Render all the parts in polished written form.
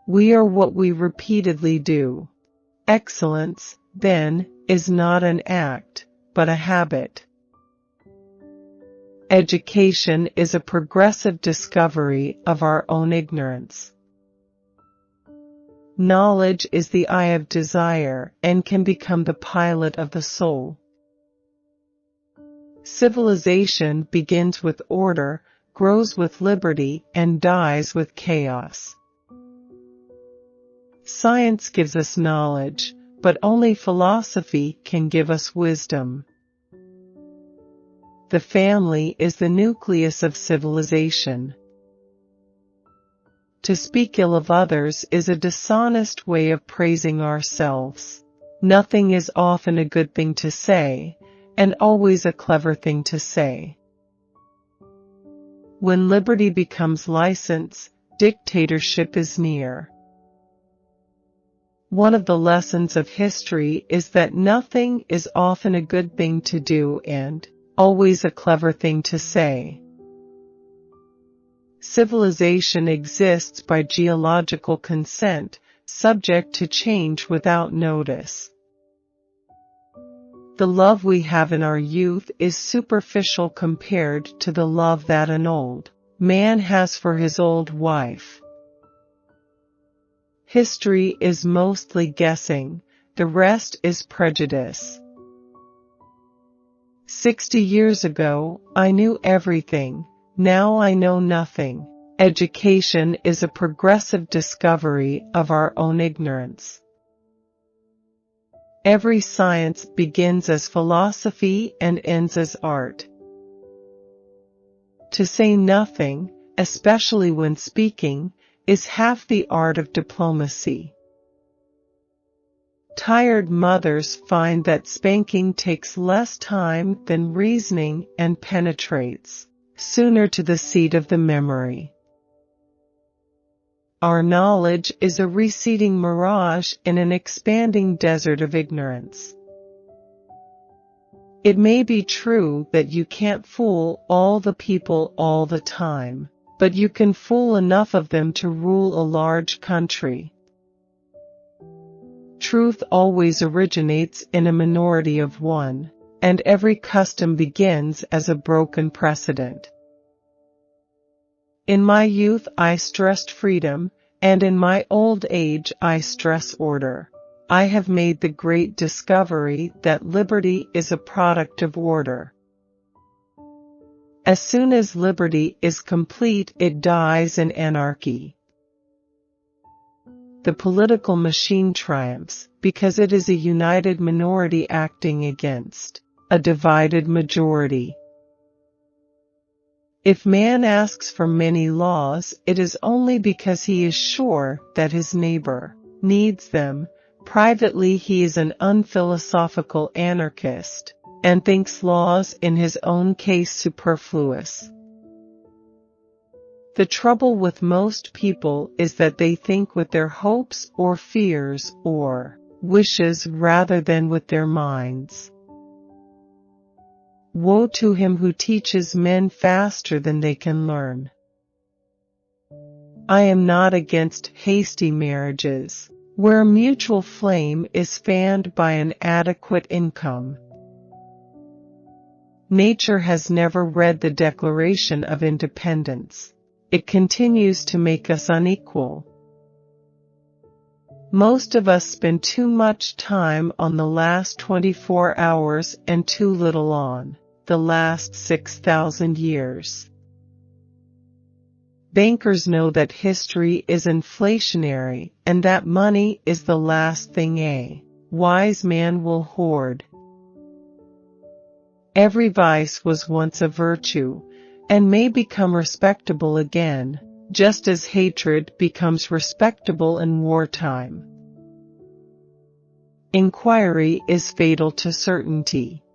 We are what we repeatedly do. Excellence, then, is not an act, but a habit. Education is a progressive discovery of our own ignorance. Knowledge is the eye of desire and can become the pilot of the soul. Civilization begins with order, grows with liberty, and dies with chaos. Science gives us knowledge, but only philosophy can give us wisdom. The family is the nucleus of civilization. To speak ill of others is a dishonest way of praising ourselves. Nothing is often a good thing to say, and always a clever thing to say. When liberty becomes license, dictatorship is near. One of the lessons of history is that nothing is often a good thing to do and always a clever thing to say. Civilization exists by geological consent, subject to change without notice. The love we have in our youth is superficial compared to the love that an old man has for his old wife. History is mostly guessing, the rest is prejudice. 60 years ago, I knew everything, now I know nothing. Education is a progressive discovery of our own ignorance. Every science begins as philosophy and ends as art. To say nothing, especially when speaking, is half the art of diplomacy. Tired mothers find that spanking takes less time than reasoning and penetrates sooner to the seat of the memory. Our knowledge is a receding mirage in an expanding desert of ignorance. It may be true that you can't fool all the people all the time, but you can fool enough of them to rule a large country. Truth always originates in a minority of one, and every custom begins as a broken precedent. In my youth I stressed freedom, and in my old age I stress order. I have made the great discovery that liberty is a product of order. As soon as liberty is complete, it dies in anarchy. The political machine triumphs because it is a united minority acting against a divided majority. If man asks for many laws, it is only because he is sure that his neighbor needs them. Privately, he is an unphilosophical anarchist and thinks laws in his own case superfluous. The trouble with most people is that they think with their hopes or fears or wishes rather than with their minds. Woe to him who teaches men faster than they can learn. I am not against hasty marriages, where a mutual flame is fanned by an adequate income. Nature has never read the Declaration of Independence. It continues to make us unequal. Most of us spend too much time on the last 24 hours and too little on the last 6,000 years. Bankers know that history is inflationary and that money is the last thing a wise man will hoard. Every vice was once a virtue, and may become respectable again, just as hatred becomes respectable in wartime. Inquiry is fatal to certainty.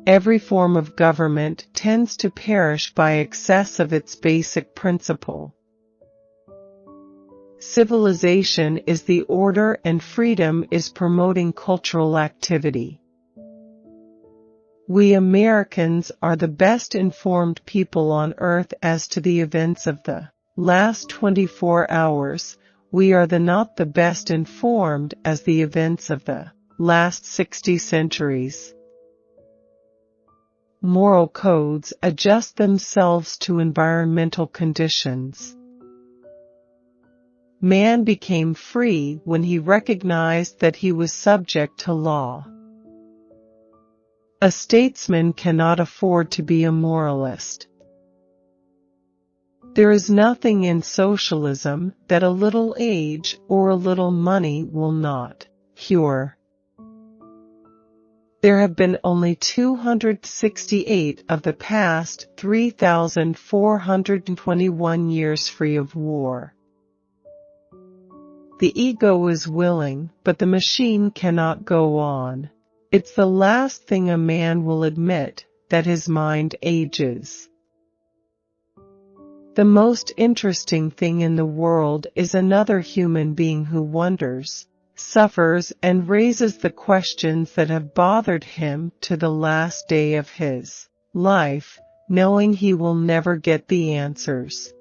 Every form of government tends to perish by excess of its basic principle. Civilization is the order and freedom is promoting cultural activity. We Americans are the best informed people on earth as to the events of the last 24 hours, we are not the best informed as the events of the last 60 centuries. Moral codes adjust themselves to environmental conditions. Man became free when he recognized that he was subject to law. A statesman cannot afford to be a moralist. There is nothing in socialism that a little age or a little money will not cure. There have been only 268 of the past 3,421 years free of war. The ego is willing, but the machine cannot go on. It's the last thing a man will admit, that his mind ages. The most interesting thing in the world is another human being who wonders, suffers, and raises the questions that have bothered him to the last day of his life, knowing he will never get the answers.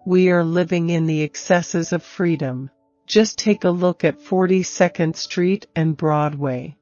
We are living in the excesses of freedom. Just take a look at 42nd Street and Broadway.